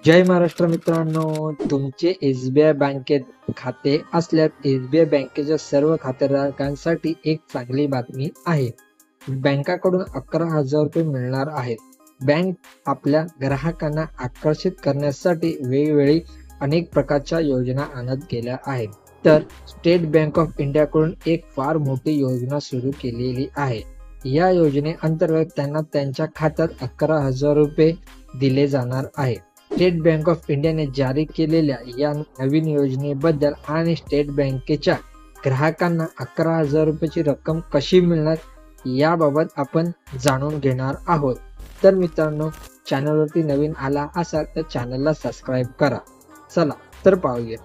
जय महाराष्ट्र मित्रांनो, तुमचे SBI बँकेत खाते असल्यास SBI बँकेच्या सर्व खातेधारकांसाठी एक चांगली बातमी आहे. बँकाकडून 11,000 रुपये मिळणार आहेत. बँक आपल्या ग्राहकांना आकर्षित करण्यासाठी वेळोवेळी अनेक प्रकारच्या योजना आणत गेल्या आहेत. तर स्टेट बँक ऑफ इंडियाकडून एक फार मोठी योजना सुरू केलेली आहे. या योजनेअंतर्गत त्यांना त्यांच्या खात्यात 11,000 रुपये दिले जाणार आहेत. स्टेट बँक ऑफ इंडियाने जारी केलेल्या या नवीन योजनेबद्दल आणि स्टेट बँकेच्या ग्राहकांना 11,000 रुपयाची रक्कम कशी मिळणार याबाबत आपण जाणून घेणार आहोत. तर मित्रांनो, चॅनलवरती नवीन आला असाल तर चॅनलला सबस्क्राईब करा. चला तर पाहूया.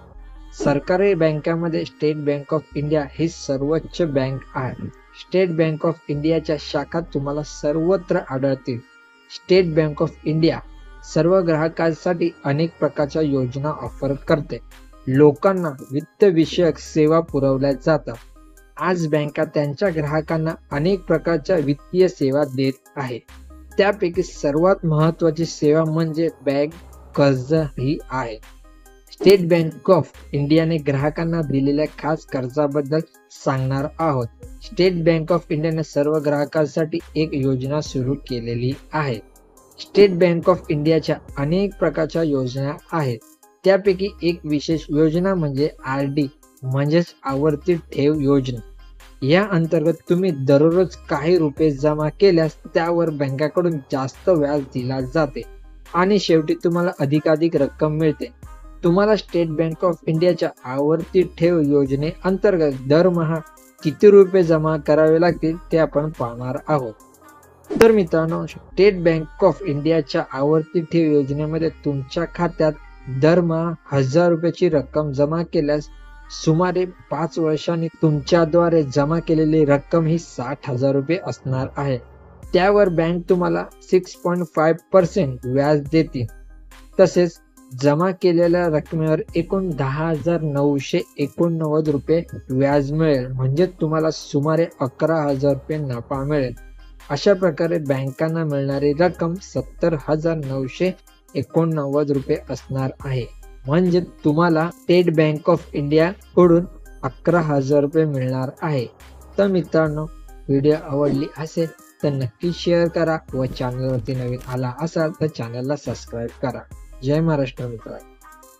सरकारी बँकांमध्ये स्टेट बँक ऑफ इंडिया ही सर्वोच्च बँक आहे. स्टेट बँक ऑफ इंडियाच्या शाखा तुम्हाला सर्वत्र आढळतील. स्टेट बँक ऑफ इंडिया सर्व ग्राहकांसाठी अनेक प्रकारच्या योजना ऑफर करते. लोकांना वित्तविषयक सेवा पुरवल्या जातात. आज बँका त्यांच्या ग्राहकांना अनेक प्रकारच्या वित्तीय सेवा देत आहे. त्यापैकी सर्वात महत्त्वाची सेवा म्हणजे बँक कर्ज ही आहे. स्टेट बँक ऑफ इंडियाने ग्राहकांना दिलेल्या खास कर्जाबद्दल सांगणार आहोत. स्टेट बँक ऑफ इंडियाने सर्व ग्राहकांसाठी एक योजना सुरू केलेली आहे. स्टेट बँक ऑफ इंडियाच्या अनेक प्रकारच्या योजना आहेत. त्यापैकी एक विशेष योजना म्हणजे RD म्हणजेच आवर्ती ठेव योजना. या अंतर्गत तुम्ही दररोज काही रुपये जमा केल्यास त्यावर बँकेकडून जास्त व्याज दिला जाते आणि शेवटी तुम्हाला अधिकाधिक रक्कम मिळते. तुम्हाला स्टेट बँक ऑफ इंडियाच्या आवर्ती ठेव योजनेअंतर्गत दरमहा किती रुपये जमा करावे लागतील ते आपण पाहणार आहोत. तर मित्रांनो, स्टेट बँक ऑफ इंडियाच्या आवर्ती ठेव योजनेमध्ये तुमच्या खात्यात दरमहा 1,000 रुपयाची रक्कम जमा केल्यास सुमारे 5 वर्षांनी तुमच्याद्वारे जमा केलेली रक्कम ही 60,000 रुपये असणार आहे. त्यावर बँक तुम्हाला 6.5% व्याज देते. तसेच जमा केलेल्या रकमेवर एकूण 10,989 रुपये व्याज मिळेल. म्हणजे तुम्हाला सुमारे 11,000 रुपये नफा मिळेल. अशा प्रकारे बँकांना मिळणारी रक्कम 70,989 रुपये असणार आहे. म्हणजे तुम्हाला स्टेट बँक ऑफ इंडिया कडून 11,000 रुपये मिळणार आहे. तर मित्रांनो, व्हिडिओ आवडली असेल तर नक्की शेअर करा व चॅनलवरती नवीन आला असाल तर चॅनलला सबस्क्राईब करा. जय महाराष्ट्र मित्रांनो.